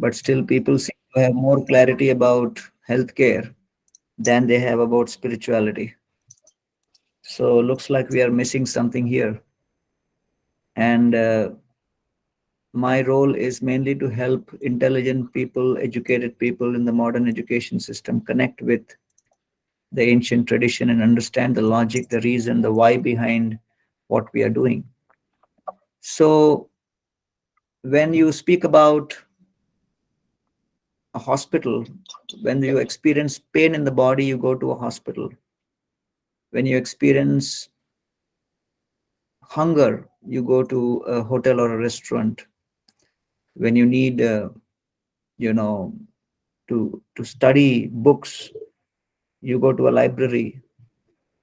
but still people seem to have more clarity about healthcare than they have about spirituality. So looks like we are missing something here. And my role is mainly to help intelligent people, educated people in the modern education system connect with the ancient tradition and understand the logic, the reason, the why behind what we are doing. So when you speak about a hospital, when you experience pain in the body, you go to a hospital. When you experience hunger, you go to a hotel or a restaurant. When you need, you know, to study books, you go to a library.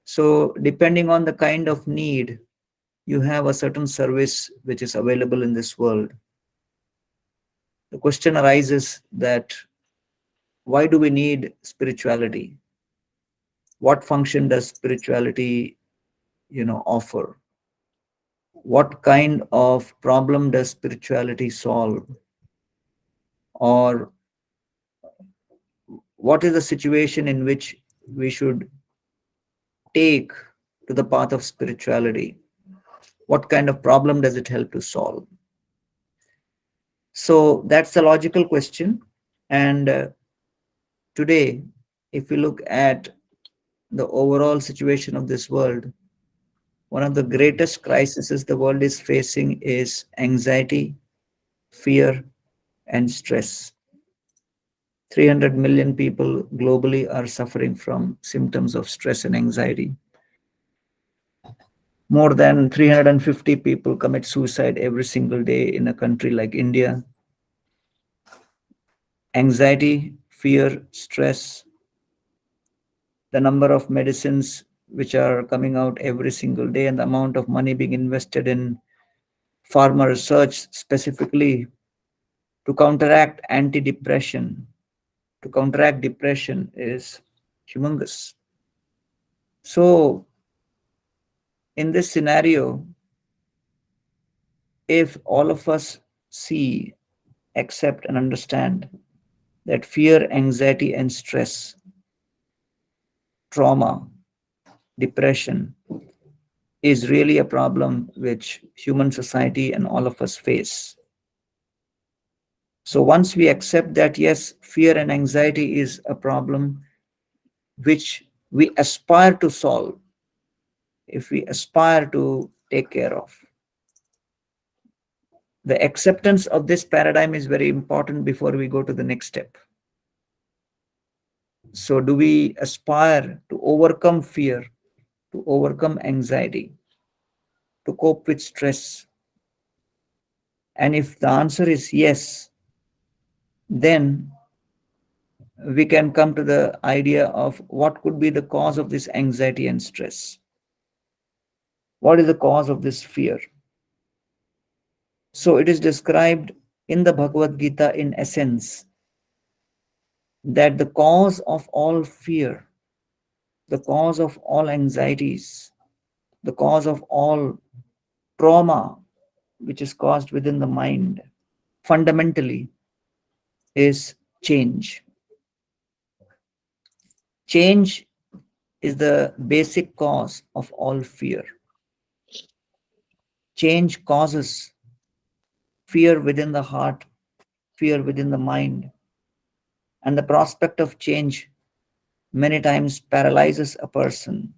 So depending on the kind of need, you have a certain service which is available in this world. The question arises that why do we need spirituality? What function does spirituality, offer? What kind of problem does spirituality solve? Or what is the situation in which we should take to the path of spirituality? What kind of problem does it help to solve? So that's the logical question. And today, if we look at the overall situation of this world, one of the greatest crises the world is facing is anxiety, fear, and stress. 300 million people globally are suffering from symptoms of stress and anxiety. More than 350 people commit suicide every single day in a country like India. Anxiety, fear, stress, the number of medicines which are coming out every single day, and the amount of money being invested in pharma research specifically to counteract anti-depression, to counteract depression is humongous. So, in this scenario, if all of us see, accept, and understand that fear, anxiety, and stress, trauma, depression is really a problem which human society and all of us face. So, once we accept that, yes, fear and anxiety is a problem which we aspire to solve, if we aspire to take care of. The acceptance of this paradigm is very important before we go to the next step. So, do we aspire to overcome fear, to overcome anxiety, to cope with stress? And if the answer is yes, then we can come to the idea of what could be the cause of this anxiety and stress. What is the cause of this fear? So it is described in the Bhagavad Gita in essence that the cause of all fear, the cause of all anxieties, the cause of all trauma which is caused within the mind fundamentally is change. Change is the basic cause of all fear. Change causes fear within the heart, fear within the mind, and the prospect of change many times paralyzes a person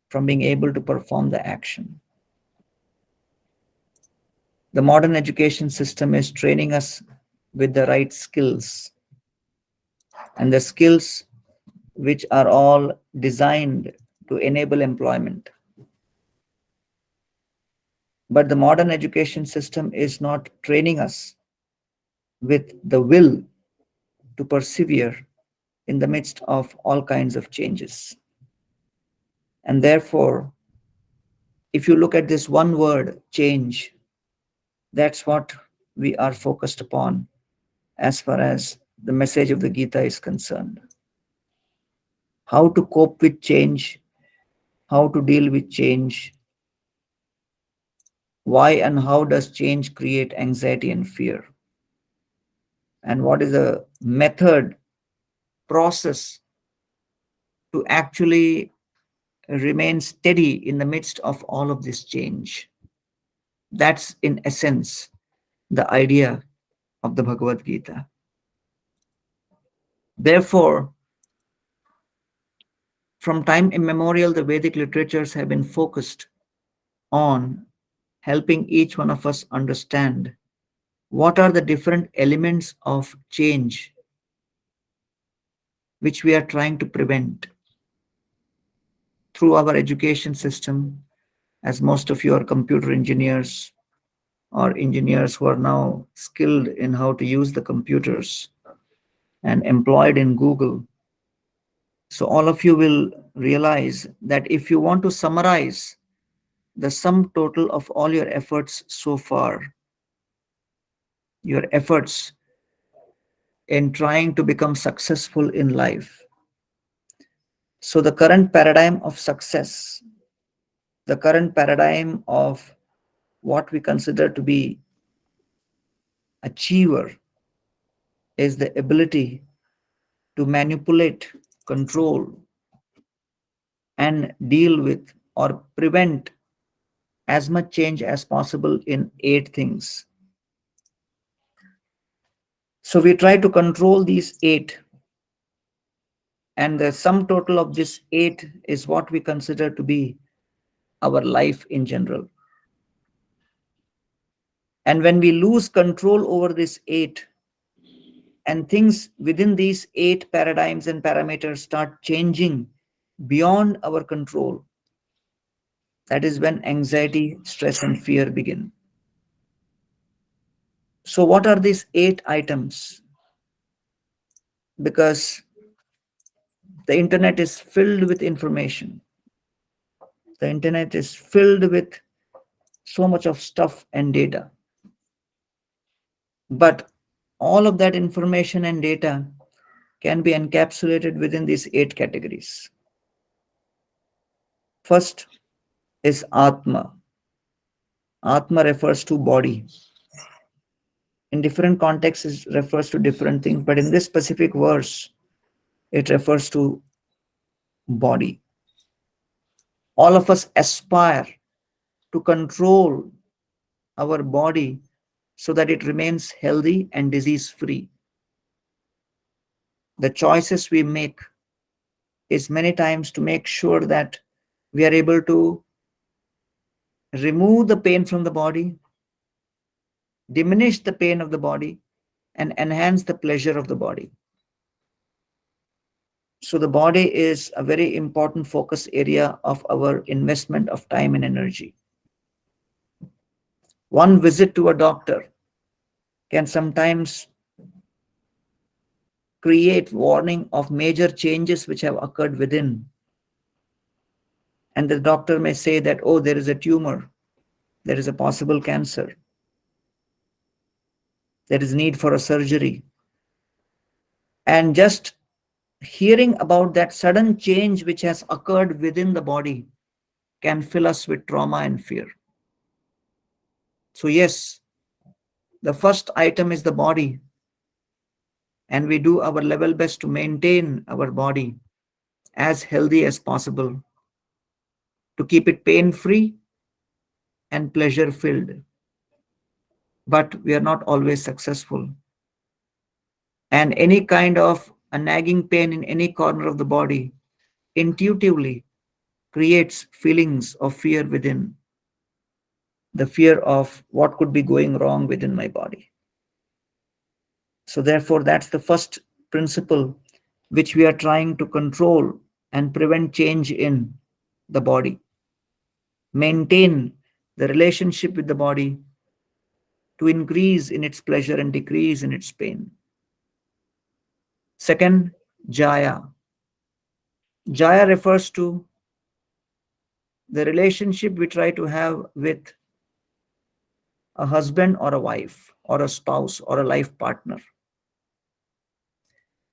from being able to perform the action. The modern education system is training us with the right skills, and the skills which are all designed to enable employment. But the modern education system is not training us with the will to persevere in the midst of all kinds of changes. And therefore, if you look at this one word, change, that's what we are focused upon as far as the message of the Gita is concerned. How to cope with change, how to deal with change, why and how does change create anxiety and fear? and what is the method, process to actually remain steady in the midst of all of this change. That's in essence the idea of the Bhagavad Gita. Therefore, from time immemorial, the Vedic literatures have been focused on helping each one of us understand what are the different elements of change which we are trying to prevent through our education system, as most of you are computer engineers or engineers who are now skilled in how to use the computers and employed in Google. So, all of you will realize that if you want to summarize the sum total of all your efforts so far, your efforts in trying to become successful in life. So, the current paradigm of success, the current paradigm of what we consider to be achiever, is the ability to manipulate, control, and deal with or prevent as much change as possible in 8 things. So we try to control these 8, and the sum total of this 8 is what we consider to be our life in general. And when we lose control over this 8, and things within these 8 paradigms and parameters start changing beyond our control, that is when anxiety, stress, and fear begin. So, what are these 8 items? Because the internet is filled with information, the internet is filled with so much of stuff and data. But all of that information and data can be encapsulated within these 8 categories. First is Atma. Atma refers to body. In different contexts, it refers to different things, but in this specific verse, it refers to body. All of us aspire to control our body so that it remains healthy and disease free. The choices we make is many times to make sure that we are able to remove the pain from the body, diminish the pain of the body, and enhance the pleasure of the body. So, the body is a very important focus area of our investment of time and energy. One visit to a doctor can sometimes create warning of major changes which have occurred within. And the doctor may say that, oh, there is a tumor, there is a possible cancer, there is need for a surgery. And just hearing about that sudden change which has occurred within the body can fill us with trauma and fear. So, yes, the first item is the body, and we do our level best to maintain our body as healthy as possible, to keep it pain free and pleasure filled. But we are not always successful. And any kind of a nagging pain in any corner of the body intuitively creates feelings of fear within, the fear of what could be going wrong within my body. So, therefore, that's the first principle which we are trying to control and prevent change in the body. Maintain the relationship with the body to increase in its pleasure and decrease in its pain. Second, Jaya. Jaya refers to the relationship we try to have with a husband or a wife or a spouse or a life partner.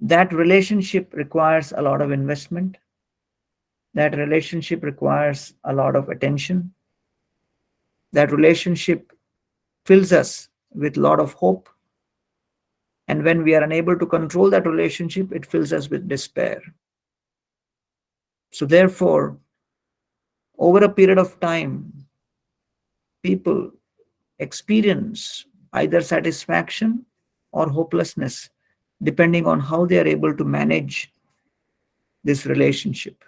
That relationship requires a lot of investment. That relationship requires a lot of attention. That relationship fills us with a lot of hope. And when we are unable to control that relationship, it fills us with despair. So, therefore, over a period of time, people experience either satisfaction or hopelessness, depending on how they are able to manage this relationship.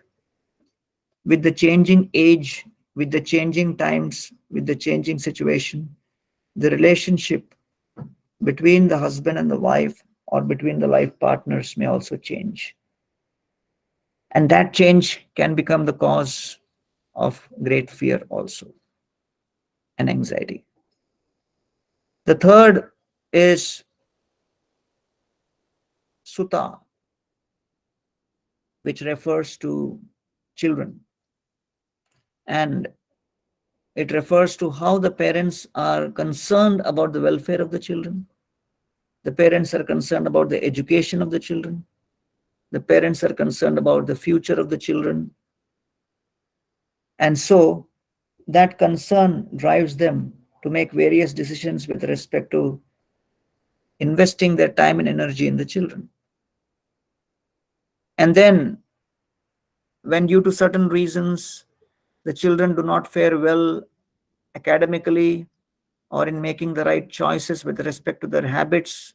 With the changing age, with the changing times, with the changing situation, the relationship between the husband and the wife or between the life partners may also change. And that change can become the cause of great fear also and anxiety. The third is sutta, which refers to children. And it refers to how the parents are concerned about the welfare of the children. The parents are concerned about the education of the children. The parents are concerned about the future of the children. And so that concern drives them to make various decisions with respect to investing their time and energy in the children. And then, when due to certain reasons the children do not fare well academically or in making the right choices with respect to their habits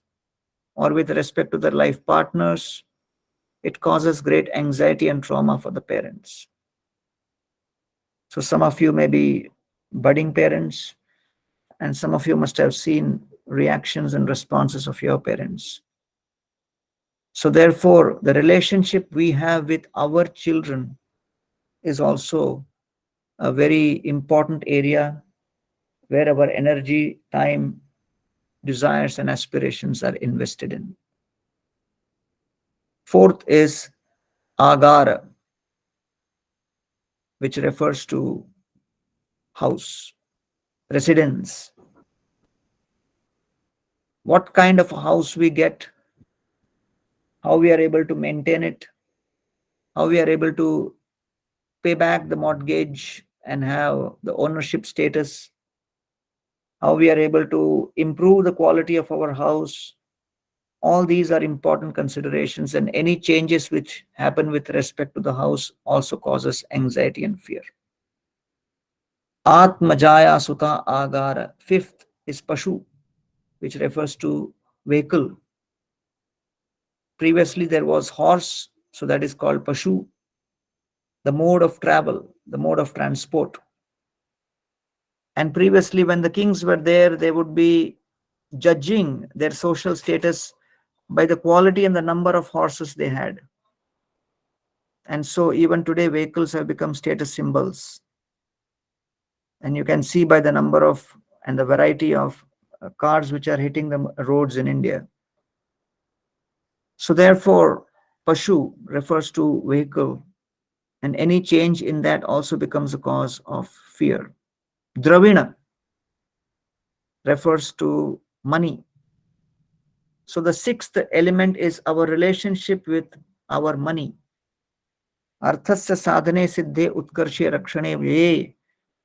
or with respect to their life partners, it causes great anxiety and trauma for the parents. So, some of you may be budding parents, and some of you must have seen reactions and responses of your parents. So, therefore, the relationship we have with our children is also a very important area where our energy, time, desires, and aspirations are invested in. Fourth is agara, which refers to house, residence. What kind of a house we get, how we are able to maintain it, how we are able to pay back the mortgage and have the ownership status, how we are able to improve the quality of our house. All these are important considerations, and any changes which happen with respect to the house also causes anxiety and fear. Atmajaya Suta Agara. Fifth is Pashu, which refers to vehicle. Previously there was horse, so that is called Pashu, the mode of travel, the mode of transport. And previously, when the kings were there, they would be judging their social status by the quality and the number of horses they had. And so, even today, vehicles have become status symbols. And you can see by the number of and the variety of cars which are hitting the roads in India. So, therefore, Pashu refers to vehicle, and any change in that also becomes a cause of fear. Dravina refers to money. So the sixth element is our relationship with our money. Arthasya sadhane siddhe utkarshe rakshane vye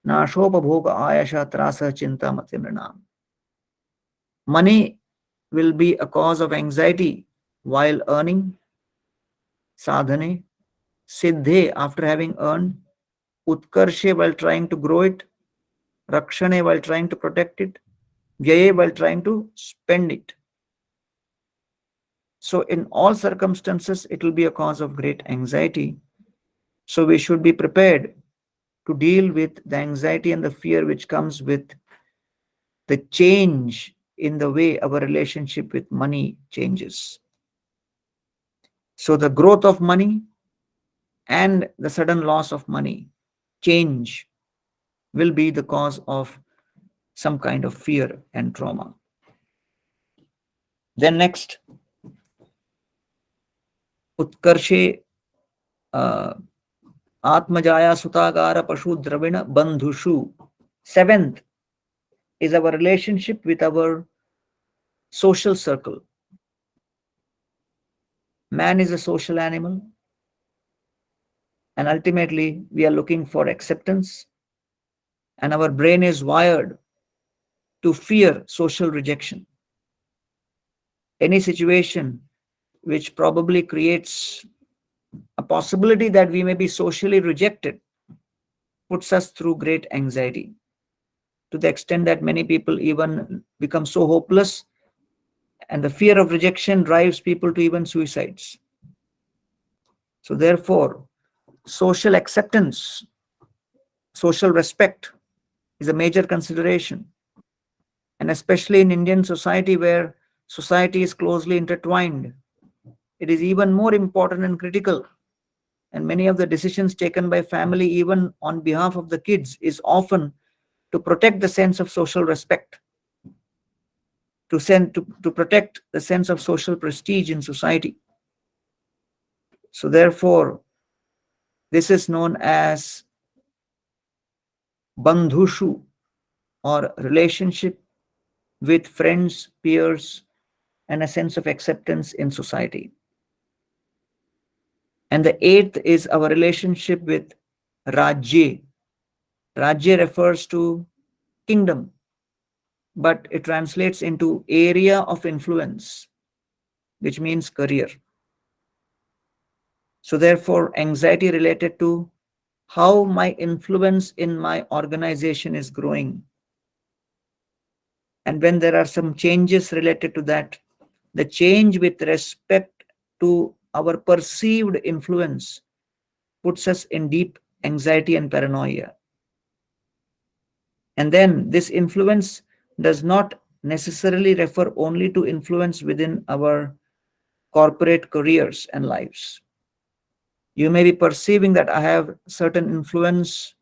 nashopabhoga ayasha trasa chinta matimrinam. Money will be a cause of anxiety while earning, sadhane, siddhe after having earned, utkarshe while trying to grow it, rakshane while trying to protect it, vyaye while trying to spend it. So, in all circumstances, it will be a cause of great anxiety. So, we should be prepared to deal with the anxiety and the fear which comes with the change in the way our relationship with money changes. So, the growth of money and the sudden loss of money, change, will be the cause of some kind of fear and trauma. Then, next, Utkarshe Atmajaya Sutagara Pashu Dravina Bandhushu. Seventh is our relationship with our social circle. Man is a social animal, and ultimately we are looking for acceptance, and our brain is wired to fear social rejection. any situation which probably creates a possibility that we may be socially rejected puts us through great anxiety, to the extent that many people even become so hopeless, and the fear of rejection drives people to even suicides. So, therefore, social acceptance, social respect is a major consideration. And especially in Indian society, where society is closely intertwined, it is even more important and critical. And many of the decisions taken by family, even on behalf of the kids, is often to protect the sense of social respect, to protect the sense of social prestige in society. So therefore, this is known as bandhushu, or relationship with friends, peers, and a sense of acceptance in society. And the eighth is our relationship with Rajya. Rajya refers to kingdom, but it translates into area of influence, which means career. So, therefore, anxiety related to how my influence in my organization is growing. And when there are some changes related to that, the change with respect to our perceived influence puts us in deep anxiety and paranoia. And then this influence does not necessarily refer only to influence within our corporate careers and lives. You may be perceiving that I have certain influence,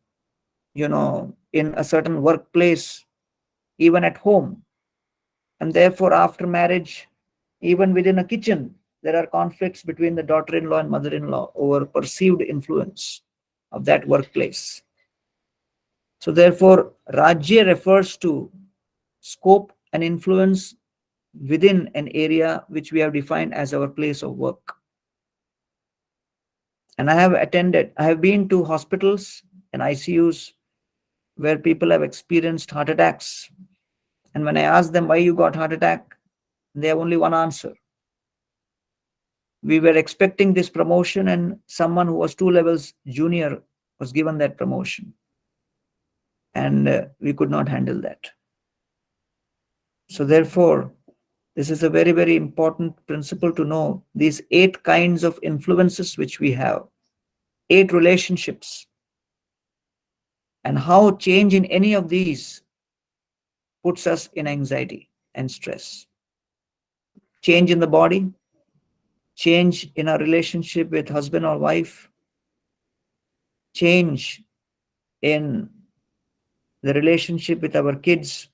in a certain workplace, even at home. And therefore, after marriage, even within a kitchen, there are conflicts between the daughter in law and mother in law over perceived influence of that workplace. So, therefore, Rajya refers to scope and influence within an area which we have defined as our place of work. And I have been to hospitals and ICUs where people have experienced heart attacks. And when I ask them why you got heart attack, they have only one answer. We were expecting this promotion, and someone who was 2 levels junior was given that promotion. And we could not handle that. So, therefore, this is a very, very important principle to know these 8 kinds of influences which we have, 8 relationships, and how change in any of these puts us in anxiety and stress. Change in the body, change in our relationship with husband or wife, change in the relationship with our kids,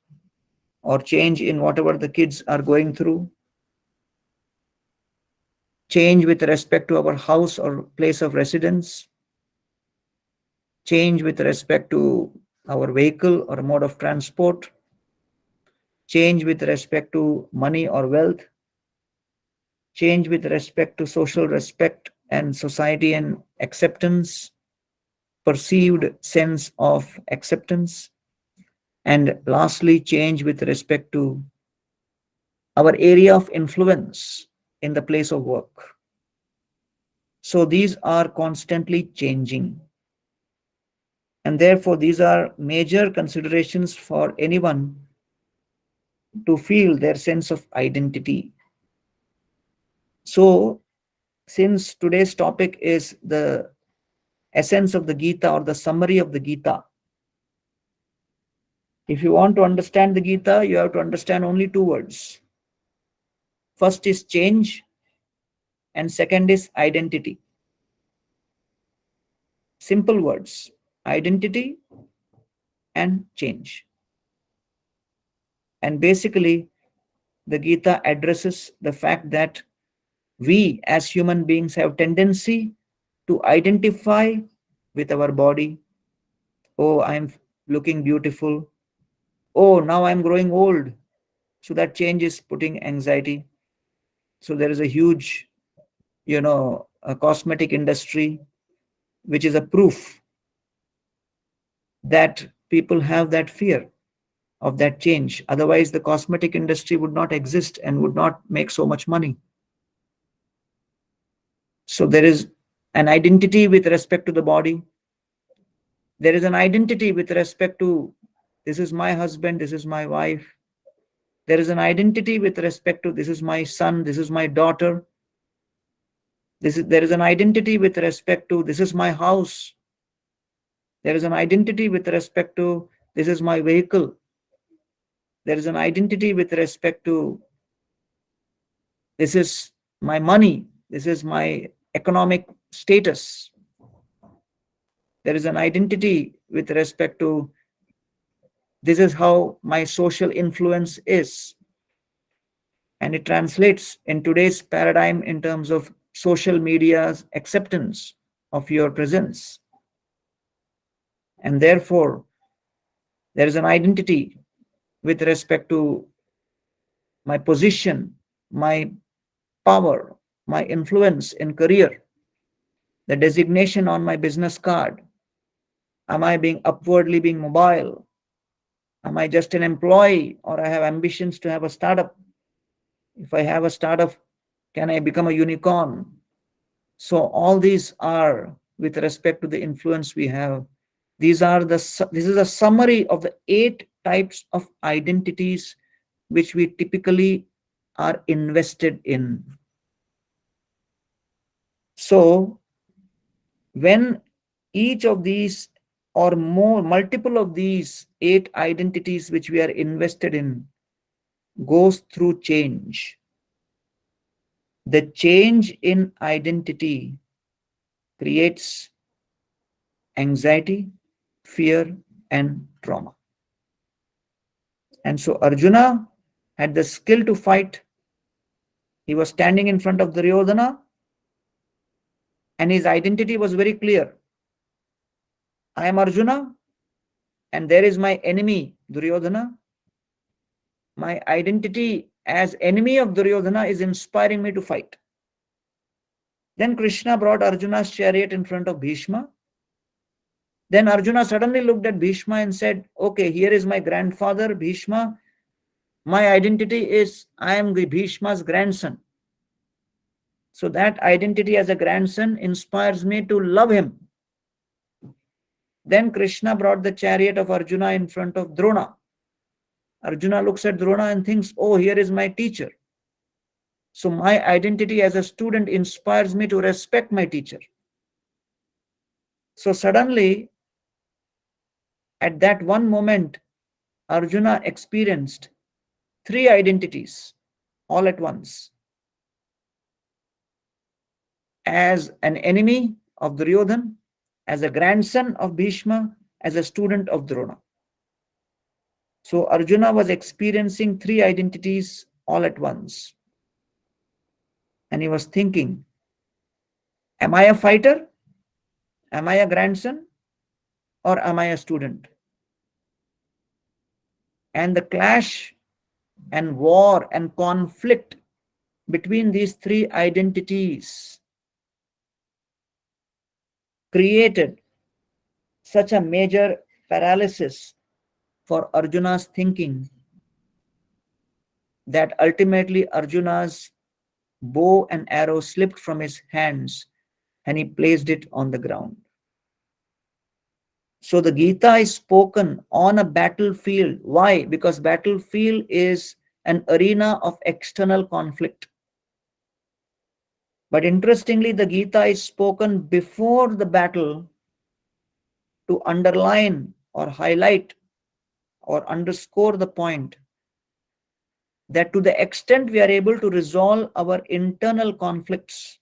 or change in whatever the kids are going through, change with respect to our house or place of residence, change with respect to our vehicle or mode of transport, change with respect to money or wealth, change with respect to social respect and society and acceptance, perceived sense of acceptance, and lastly, change with respect to our area of influence in the place of work. So these are constantly changing. And therefore, these are major considerations for anyone to feel their sense of identity. So, since today's topic is the essence of the Gita or the summary of the Gita, if you want to understand the Gita, you have to understand only 2 words. First is change, and second is identity. Simple words: identity and change. And basically, the Gita addresses the fact that we as human beings have tendency to identify with our body. Oh, I'm looking beautiful. Oh, now I'm growing old. So that change is putting anxiety. So there is a huge, a cosmetic industry, which is a proof that people have that fear. of that change. Otherwise, the cosmetic industry would not exist and would not make so much money. So there is an identity with respect to the body. There is an identity with respect to this is my husband, this is my wife. There is an identity with respect to this is my son, this is my daughter. There is an identity with respect to this is my house. There is an identity with respect to this is my vehicle. There is an identity with respect to this is my money, this is my economic status. There is an identity with respect to this is how my social influence is. And it translates in today's paradigm in terms of social media's acceptance of your presence. And therefore, there is an identity with respect to my position, my power, my influence in career, the designation on my business card. Am I being upwardly being mobile? Am I just an employee, or I have ambitions to have a startup? If I have a startup, can I become a unicorn? So all these are with respect to the influence we have. This is a summary of the 8 types of identities which we typically are invested in. So when each of these or more multiple of these 8 identities which we are invested in goes through change, the change in identity creates anxiety, fear, and trauma. And so Arjuna had the skill to fight. He was standing in front of Duryodhana, and his identity was very clear. I am Arjuna, and there is my enemy, Duryodhana. My identity as enemy of Duryodhana is inspiring me to fight. Then Krishna brought Arjuna's chariot in front of Bhishma. Then Arjuna suddenly looked at Bhishma and said, okay, here is my grandfather, Bhishma. My identity is I am the Bhishma's grandson. So that identity as a grandson inspires me to love him. Then Krishna brought the chariot of Arjuna in front of Drona. Arjuna looks at Drona and thinks, oh, here is my teacher. So my identity as a student inspires me to respect my teacher. So suddenly, at that one moment, Arjuna experienced 3 identities all at once. As an enemy of Duryodhana, as a grandson of Bhishma, as a student of Drona. So Arjuna was experiencing 3 identities all at once. And he was thinking, am I a fighter? Am I a grandson? Or am I a student? And the clash and war and conflict between these 3 identities created such a major paralysis for Arjuna's thinking that ultimately Arjuna's bow and arrow slipped from his hands and he placed it on the ground. So the Gita is spoken on a battlefield. Why? Because battlefield is an arena of external conflict. But interestingly, the Gita is spoken before the battle to underline or highlight or underscore the point that to the extent we are able to resolve our internal conflicts,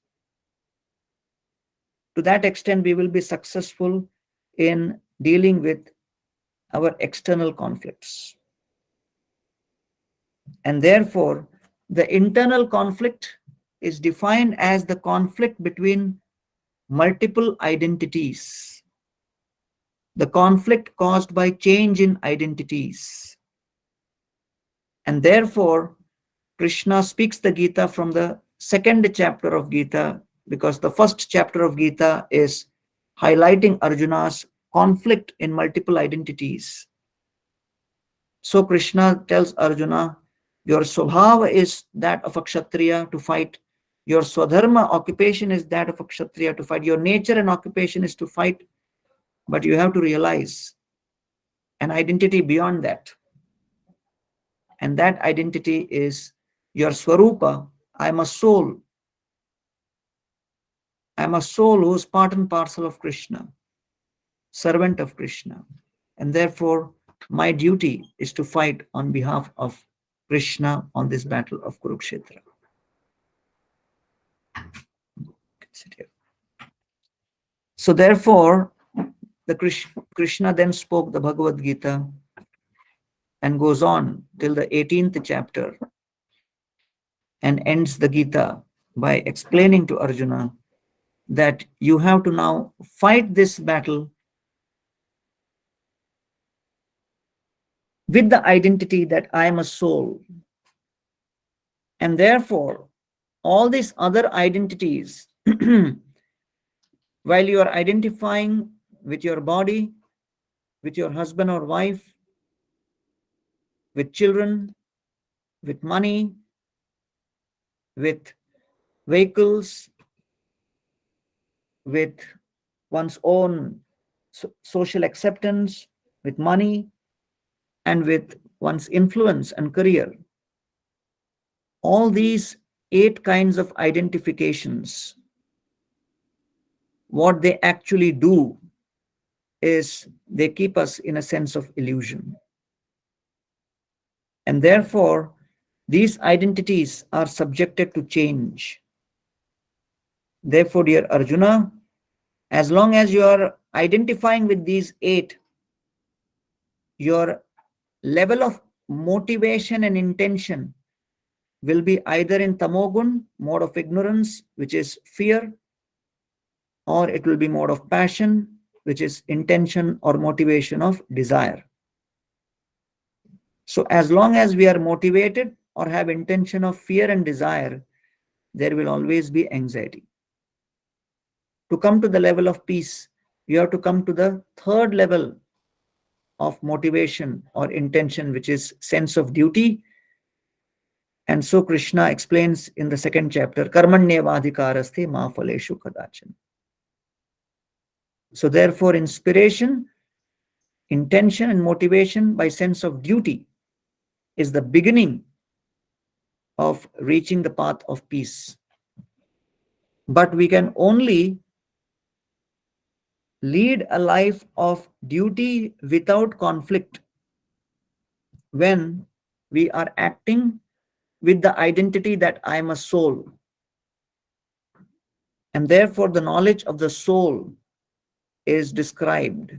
to that extent we will be successful in dealing with our external conflicts. And therefore, the internal conflict is defined as the conflict between multiple identities, the conflict caused by change in identities. And therefore, Krishna speaks the Gita from the 2nd chapter of Gita, because the 1st chapter of Gita is highlighting Arjuna's conflict in multiple identities. So Krishna tells Arjuna, your swabhava is that of a kshatriya to fight. Your swadharma occupation is that of a kshatriya to fight. Your nature and occupation is to fight, but you have to realize an identity beyond that. And that identity is your swarupa. I'm a soul. I'm a soul who is part and parcel of Krishna, servant of Krishna. And therefore, my duty is to fight on behalf of Krishna on this battle of Kurukshetra. So therefore, the Krishna then spoke the Bhagavad Gita and goes on till the 18th chapter and ends the Gita by explaining to Arjuna that you have to now fight this battle with the identity that I am a soul. And therefore, all these other identities, while you are identifying with your body, with your husband or wife, with children, with money, with vehicles, with one's own social acceptance, with money, and with one's influence and career. All these 8 kinds of identifications, what they actually do is they keep us in a sense of illusion. And therefore, these identities are subjected to change. Therefore, dear Arjuna, as long as you are identifying with these 8, your level of motivation and intention will be either in tamogun, mode of ignorance, which is fear, or it will be mode of passion, which is intention or motivation of desire. So as long as we are motivated or have intention of fear and desire, there will always be anxiety. To come to the level of peace, you have to come to the 3rd level of motivation or intention, which is sense of duty. And so Krishna explains in the 2nd chapter, Karmanyevadhikaraste ma phaleshu kadachan. So therefore, inspiration, intention, and motivation by sense of duty is the beginning of reaching the path of peace. But we can only lead a life of duty without conflict when we are acting with the identity that I am a soul. And therefore, the knowledge of the soul is described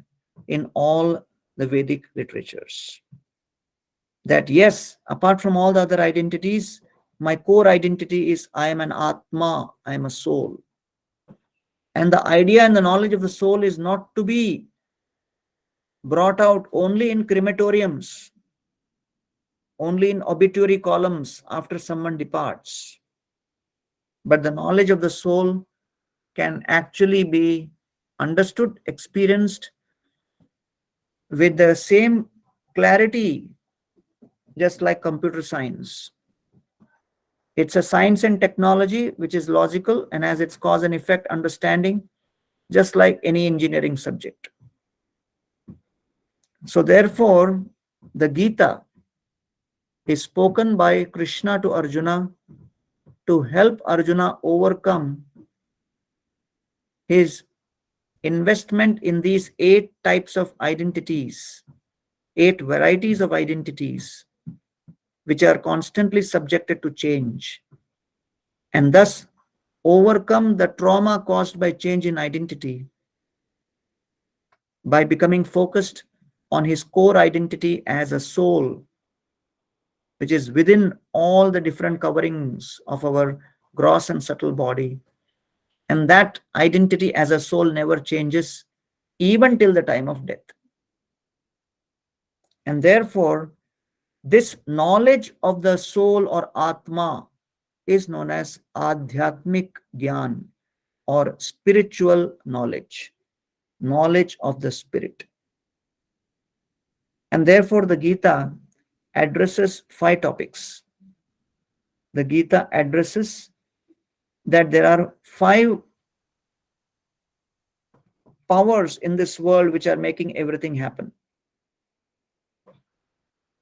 in all the Vedic literatures. That yes, apart from all the other identities, my core identity is I am an Atma, I am a soul. And the idea and the knowledge of the soul is not to be brought out only in crematoriums, only in obituary columns after someone departs. But the knowledge of the soul can actually be understood, experienced with the same clarity, just like computer science. It's a science and technology which is logical and has its cause and effect understanding, just like any engineering subject. So therefore, the Gita is spoken by Krishna to Arjuna to help Arjuna overcome his investment in these 8 types of identities, 8 varieties of identities, which are constantly subjected to change, and thus overcome the trauma caused by change in identity by becoming focused on his core identity as a soul, which is within all the different coverings of our gross and subtle body. And that identity as a soul never changes, even till the time of death. And therefore, this knowledge of the soul or Atma is known as Adhyatmik Gyan or spiritual knowledge, knowledge of the spirit. And therefore, the Gita addresses 5 topics. The Gita addresses that there are 5 powers in this world which are making everything happen.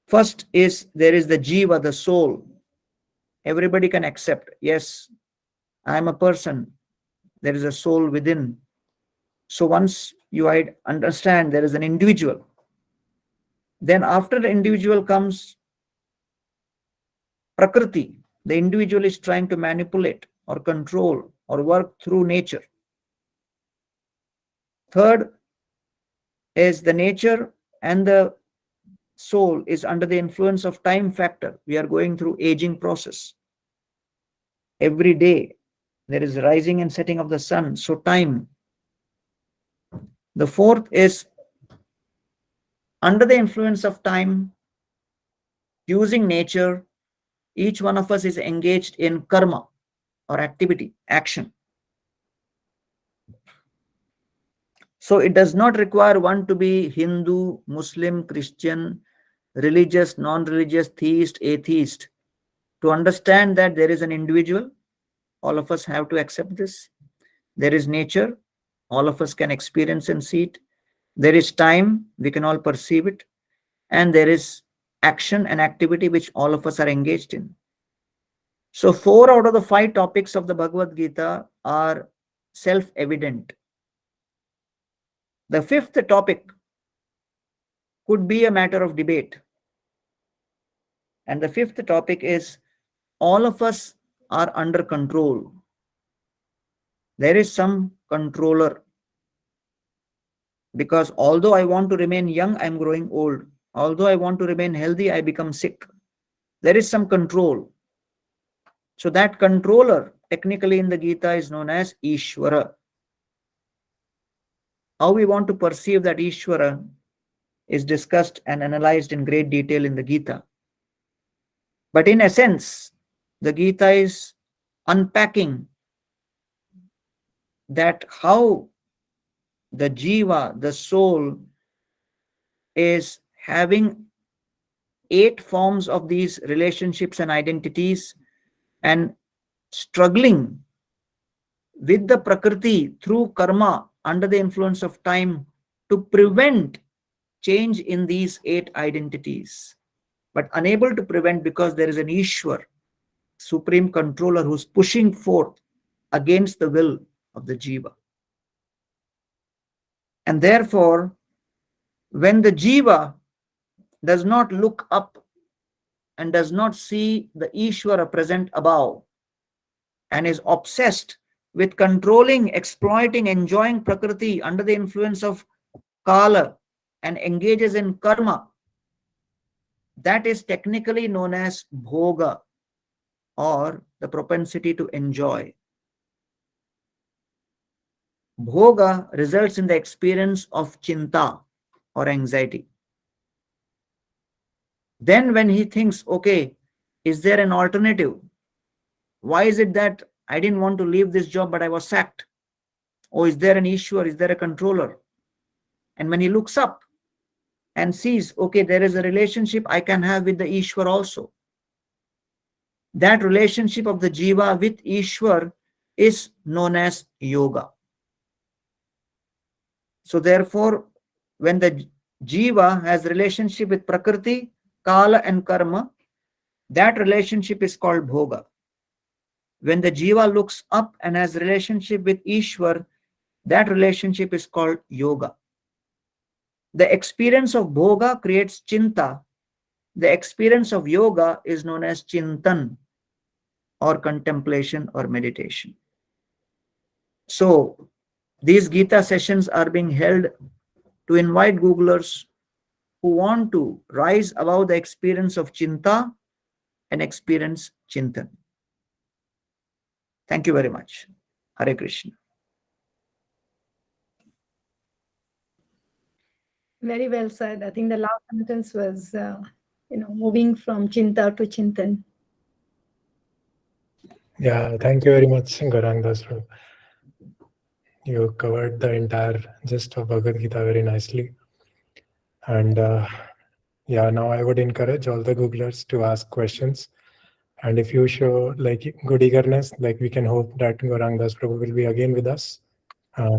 First is there is the jiva, the soul. Everybody can accept, yes, I am a person. There is a soul within. So once you understand there is an individual, then after the individual comes Prakriti. The individual is trying to manipulate or control or work through nature. Third is the nature and the soul is under the influence of time factor. We are going through aging process. Every day there is rising and setting of the sun, so time. The fourth is under the influence of time, using nature, each one of us is engaged in karma or activity, action. So it does not require one to be Hindu, Muslim, Christian, religious, non-religious, theist, atheist to understand that there is an individual. All of us have to accept this. There is nature. All of us can experience and see it. There is time. We can all perceive it. And there is action and activity which all of us are engaged in. So 4 out of the 5 topics of the Bhagavad Gita are self-evident. The 5th topic could be a matter of debate. And the 5th topic is all of us are under control. There is some controller. Because although I want to remain young, I'm growing old. Although I want to remain healthy, I become sick. There is some control. So that controller, technically in the Gita, is known as Ishvara. How we want to perceive that Ishvara is discussed and analyzed in great detail in the Gita. But in essence, the Gita is unpacking that how the jiva, the soul, is having 8 forms of these relationships and identities and struggling with the Prakriti through karma under the influence of time to prevent change in these 8 identities, but unable to prevent because there is an Ishwar, supreme controller, who's pushing forth against the will of the jiva. And therefore, when the jiva does not look up and does not see the Ishvara present above and is obsessed with controlling, exploiting, enjoying Prakriti under the influence of Kala and engages in karma, that is technically known as bhoga or the propensity to enjoy. Bhoga results in the experience of chinta or anxiety. Then when he thinks, okay, is there an alternative? Why is it that I didn't want to leave this job but I was sacked? Or is there an Ishwar? Is there a controller? And when he looks up and sees, okay, there is a relationship I can have with the Ishwar also. That relationship of the Jiva with Ishwar is known as yoga. So therefore, when the Jiva has relationship with Prakriti, Kala and Karma, that relationship is called Bhoga. When the Jiva looks up and has relationship with Ishwar, that relationship is called yoga. The experience of Bhoga creates Chinta. The experience of yoga is known as Chintan or contemplation or meditation. So these Gita sessions are being held to invite Googlers who want to rise above the experience of Chinta and experience Chintan. Thank you very much. Hare Krishna. Very well said. I think the last sentence was, moving from Chinta to Chintan. Yeah, thank you very much, Gaurang Das. You covered the entire gist of Bhagavad Gita very nicely. And Yeah, now I would encourage all the Googlers to ask questions. And if you show like good eagerness, like we can hope that Gaurang Das Prabhu will be again with us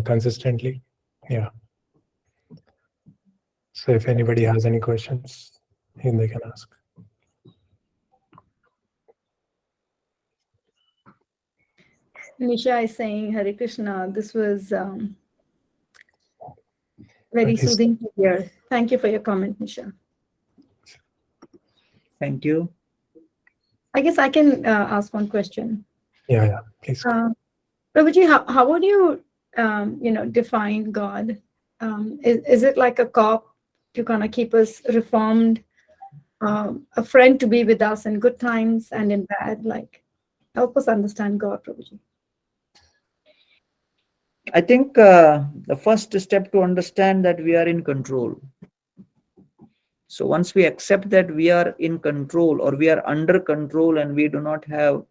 consistently. Yeah. So if anybody has any questions, they can ask. Nisha is saying, Hare Krishna, this was very That is- soothing to hear. Thank you for your comment, Nisha. Thank you. I guess I can ask one question. Yeah, please. Prabhuji, how would you, define God? Is it like a cop to kind of keep us reformed, a friend to be with us in good times and in bad? Like, help us understand God, Prabhuji. I think the first step to understand that we are in control. So once we accept that we are in control or we are under control and we do not have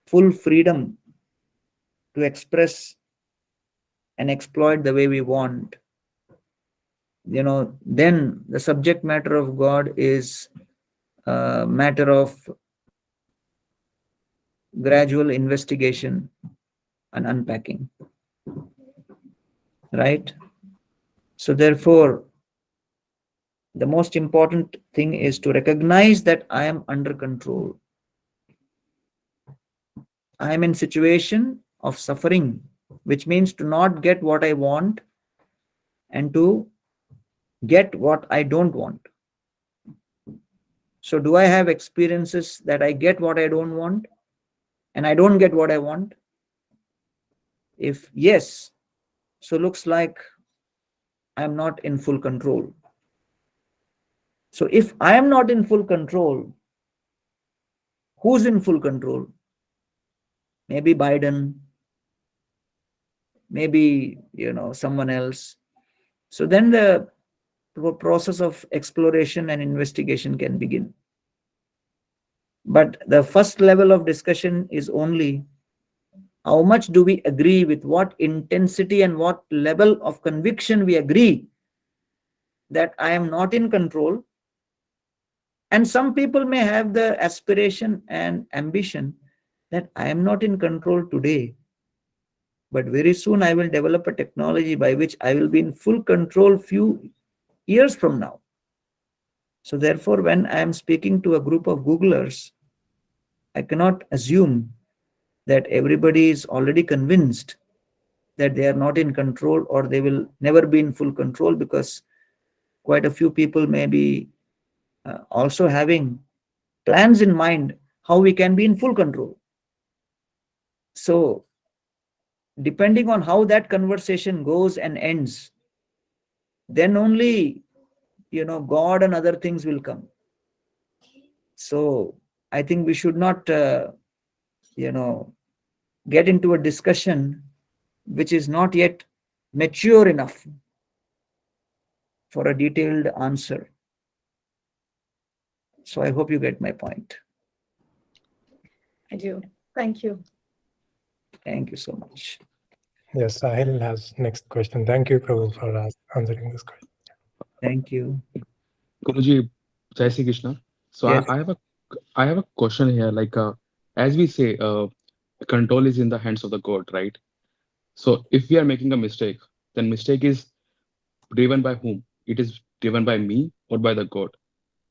full freedom to express and exploit the way we want, then the subject matter of God is a matter of gradual investigation and unpacking. Right? So therefore, the most important thing is to recognize that I am under control. I am in situation of suffering, which means to not get what I want and to get what I don't want. So do I have experiences that I get what I don't want and I don't get what I want? If yes, so looks like I'm not in full control. So if I am not in full control, who's in full control? Maybe Biden, maybe someone else. So then the process of exploration and investigation can begin. But the first level of discussion is only how much do we agree, with what intensity and what level of conviction we agree that I am not in control. And some people may have the aspiration and ambition that I am not in control today, but very soon I will develop a technology by which I will be in full control few years from now. So therefore, when I am speaking to a group of Googlers, I cannot assume that everybody is already convinced that they are not in control or they will never be in full control, because quite a few people may be also having plans in mind how we can be in full control. So depending on how that conversation goes and ends, then only God and other things will come. So I think we should not get into a discussion which is not yet mature enough for a detailed answer. So I hope you get my point. I do. Thank you. Thank you so much. Yes, Sahil has next question. Thank you, Prabhu, for answering this question. Thank you. Guruji, Jai Shri Krishna. So Yes. I have a question here. Like as we say, control is in the hands of the God, right? So if we are making a mistake, then mistake is driven by whom? It is driven by me or by the God?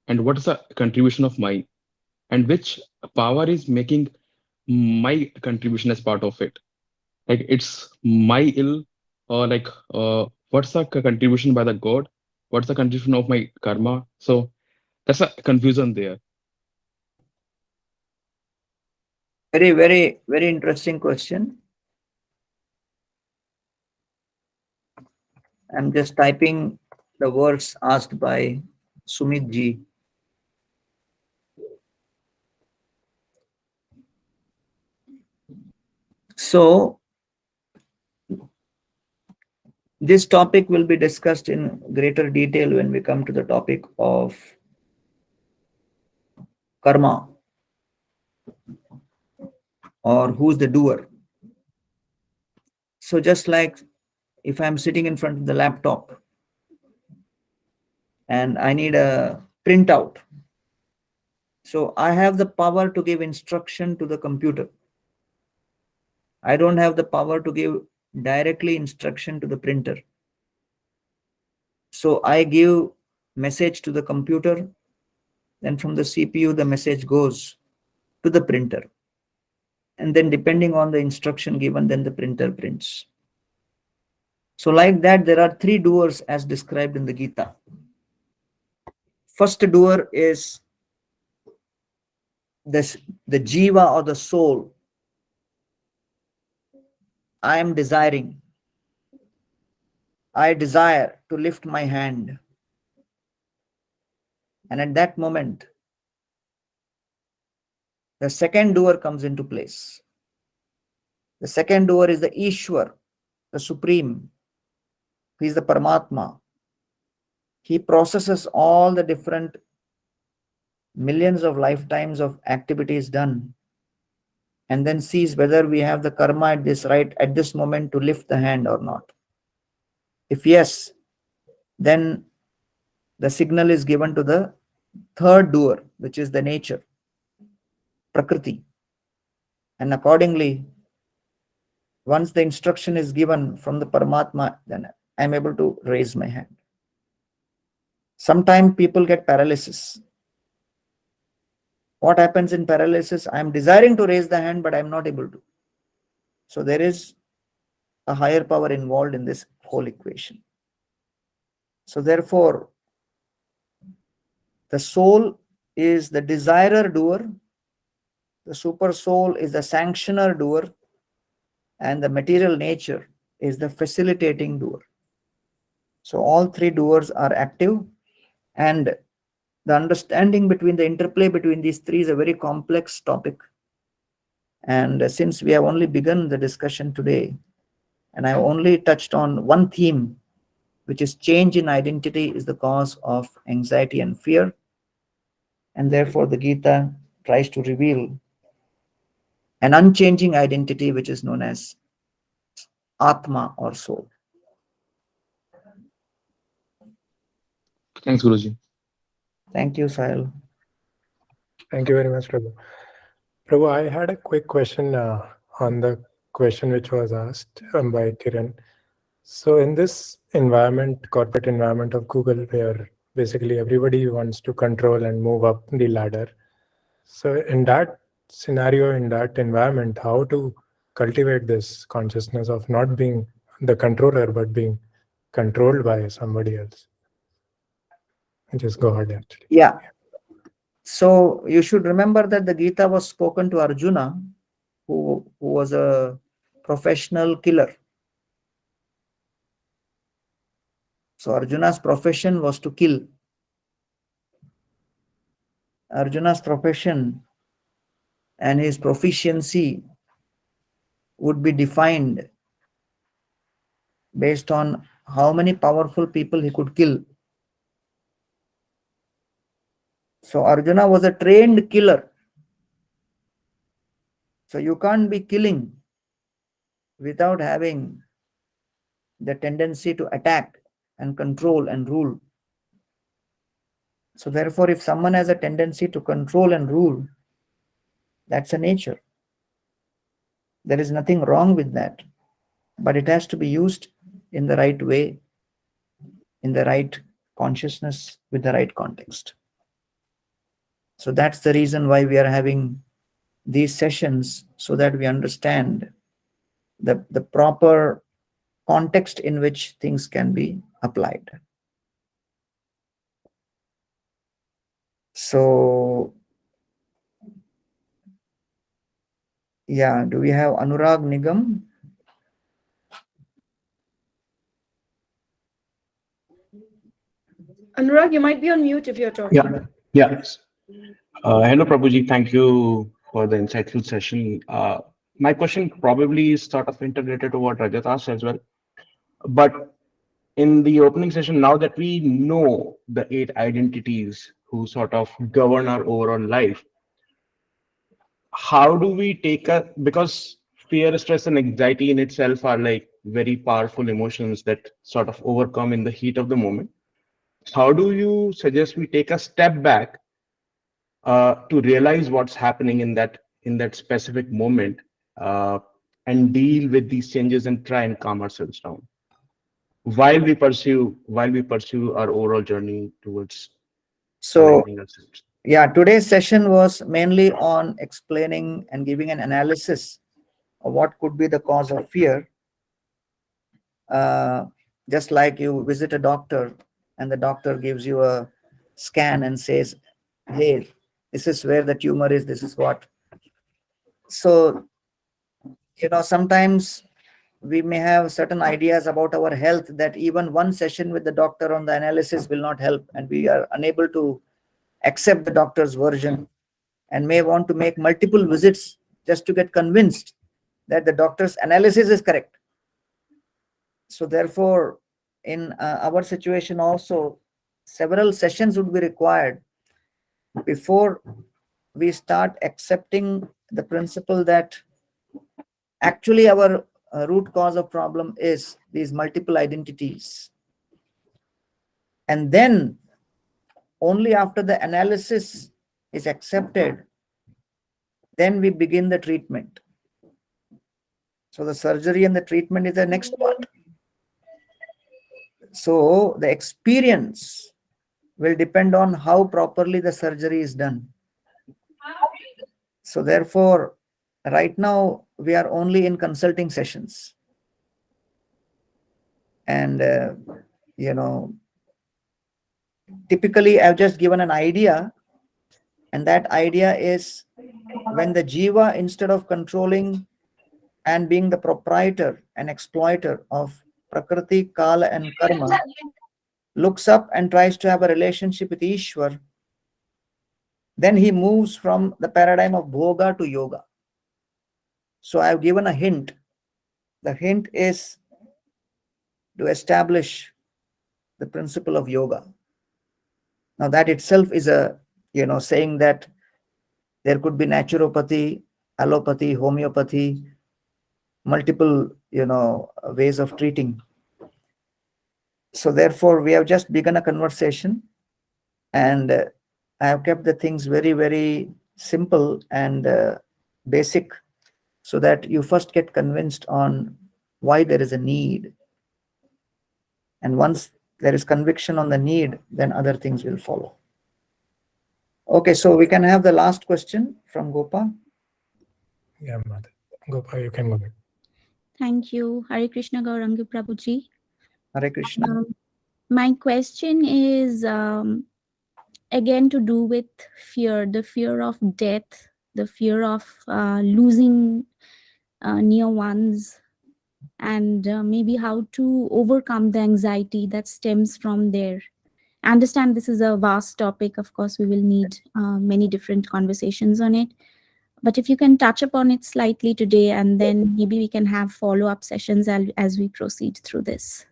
And what is the contribution of mine? And which power is making my contribution as part of it? Like it's my ill, or like what's the contribution by the God? What's the contribution of my karma? So that's a confusion there. Very, very, very interesting question. I'm just typing the words asked by Sumit ji. So this topic will be discussed in greater detail when we come to the topic of karma, or who's the doer. So just like if I'm sitting in front of the laptop and I need a printout. So I have the power to give instruction to the computer. I don't have the power to give directly instruction to the printer. So I give message to the computer, then from the CPU the message goes to the printer. And then depending on the instruction given, then the printer prints. So like that, there are three doers as described in the Gita. First doer is this, the jiva or the soul. I am desiring. I desire to lift my hand. And at that moment, the second doer comes into place. The second doer is the Ishwar, the Supreme. He is the Paramatma. He processes all the different millions of lifetimes of activities done and then sees whether we have the karma at this moment to lift the hand or not. If yes, then the signal is given to the third doer, which is the nature, Prakriti. And accordingly, once the instruction is given from the Paramatma, then I'm able to raise my hand. Sometimes people get paralysis. What happens in paralysis? I'm desiring to raise the hand, but I'm not able to. So there is a higher power involved in this whole equation. So therefore, the soul is the desirer doer, the super soul is the sanctioner doer, and the material nature is the facilitating doer. So all three doers are active, and the understanding between the interplay between these three is a very complex topic. And since we have only begun the discussion today, and I have only touched on one theme, which is change in identity is the cause of anxiety and fear. And therefore the Gita tries to reveal an unchanging identity, which is known as Atma or soul. Thanks, Guruji. Thank you, Sahil. Thank you very much, Prabhu. Prabhu, I had a quick question on the question which was asked by Kiran. So in this environment, corporate environment of Google, where basically everybody wants to control and move up the ladder. So in that scenario, in that environment, how to cultivate this consciousness of not being the controller, but being controlled by somebody else, which is God actually. Yeah. So you should remember that the Gita was spoken to Arjuna, who was a professional killer. So Arjuna's profession was to kill. Arjuna's profession and his proficiency would be defined based on how many powerful people he could kill. So Arjuna was a trained killer. So you can't be killing without having the tendency to attack and control and rule. So therefore, if someone has a tendency to control and rule, that's a nature. There is nothing wrong with that, but it has to be used in the right way, in the right consciousness, with the right context. So that's the reason why we are having these sessions, so that we understand the proper context in which things can be applied. So yeah, do we have Anurag Nigam? Anurag, you might be on mute if you're talking. Yeah. Hello, Prabhuji. Thank you for the insightful session. My question probably is sort of integrated to what Rajat asked as well. But in the opening session, now that we know the 8 identities who sort of govern our overall life, how do we take because fear, stress, and anxiety in itself are like very powerful emotions that sort of overcome in the heat of the moment. how do you suggest we take a step back to realize what's happening in that specific moment, uh, and deal with these changes and try and calm ourselves down while we pursue our overall journey towards So aligning ourselves? yeah, today's session was mainly on explaining and giving an analysis of what could be the cause of fear. Uh, just like you visit a doctor and the doctor gives you a scan and says, hey, this is where the tumor is, this is what. So, sometimes we may have certain ideas about our health that even one session with the doctor on the analysis will not help, and we are unable to accept the doctor's version and may want to make multiple visits just to get convinced that the doctor's analysis is correct. So therefore, in our situation also, several sessions would be required before we start accepting the principle that actually our root cause of problem is these multiple identities. And then only after the analysis is accepted, then we begin the treatment. So the surgery and the treatment is the next part. So the experience will depend on how properly the surgery is done. So therefore, right now we are only in consulting sessions. And, typically I've just given an idea. And that idea is when the jiva, instead of controlling and being the proprietor and exploiter of Prakriti, Kala, and Karma, looks up and tries to have a relationship with Ishwar, then he moves from the paradigm of Bhoga to Yoga. So I've given a hint. The hint is to establish the principle of yoga. Now that itself is a, saying that there could be naturopathy, allopathy, homeopathy, multiple, ways of treating. So therefore, we have just begun a conversation, and I have kept the things very, very simple and basic, so that you first get convinced on why there is a need. And once there is conviction on the need, then other things will follow. Okay, so we can have the last question from Gopa. Yeah, Mother. Gopa, you can go ahead. Thank you. Hare Krishna Gaurangi Prabhuji. Hare Krishna. My question is again to do with fear, the fear of death, the fear of losing near ones, and maybe how to overcome the anxiety that stems from there. I understand this is a vast topic. Of course, we will need many different conversations on it. But if you can touch upon it slightly today, and then maybe we can have follow-up sessions as we proceed through this.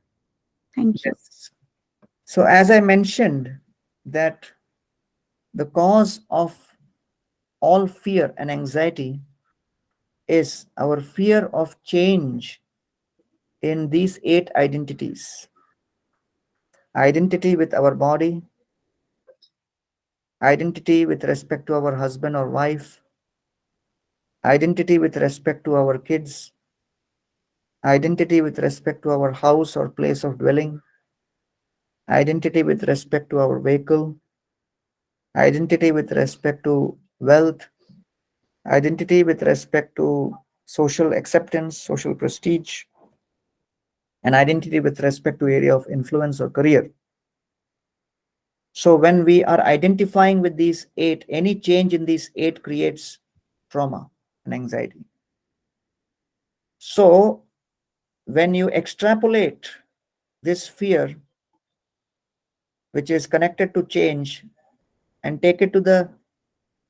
Thank you. Yes. So as I mentioned, that the cause of all fear and anxiety is our fear of change in these 8 identities. Identity with our body, identity with respect to our husband or wife, identity with respect to our kids, identity with respect to our house or place of dwelling, identity with respect to our vehicle, identity with respect to wealth, identity with respect to social acceptance, social prestige, and identity with respect to area of influence or career. So when we are identifying with these 8, any change in these 8 creates trauma and anxiety. So when you extrapolate this fear, which is connected to change, and take it to the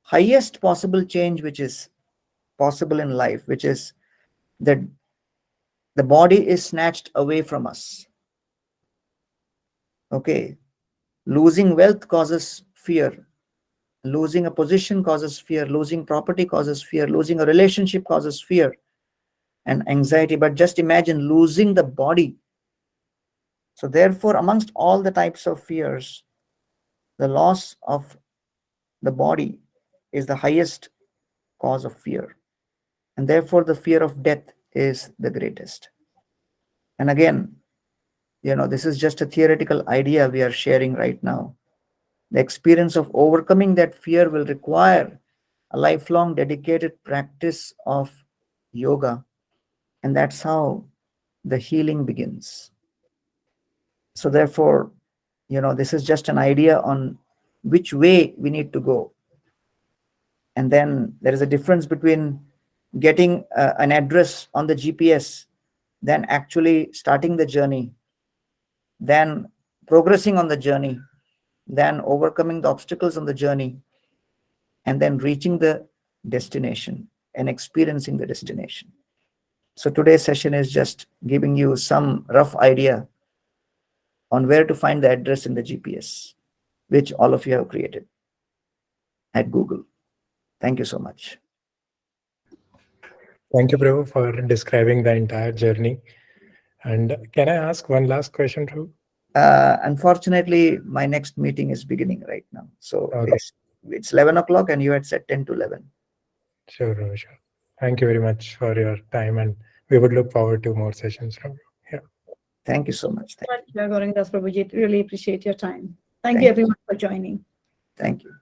highest possible change which is possible in life, which is that the body is snatched away from us. Okay. Losing wealth causes fear. Losing a position causes fear. Losing property causes fear. Losing a relationship causes fear and anxiety. But just imagine losing the body. So therefore, amongst all the types of fears, the loss of the body is the highest cause of fear. And therefore, the fear of death is the greatest. And again, this is just a theoretical idea we are sharing right now. The experience of overcoming that fear will require a lifelong dedicated practice of yoga. And that's how the healing begins. So therefore, this is just an idea on which way we need to go. And then there is a difference between getting an address on the GPS, then actually starting the journey, then progressing on the journey, then overcoming the obstacles on the journey, and then reaching the destination and experiencing the destination. So today's session is just giving you some rough idea on where to find the address in the GPS, which all of you have created at Google. Thank you so much. Thank you, Prabhu, for describing the entire journey. And can I ask one last question, Prabhu? Unfortunately, my next meeting is beginning right now. So Okay. it's 11 o'clock and you had said 10 to 11. Sure, Prabhu, sure. Thank you very much for your time, and we would look forward to more sessions from you. Yeah. Thank you so much. Thank you. Gauranga Prabhuji, really appreciate your time. Thank Thank you you. everyone for joining. Thank you.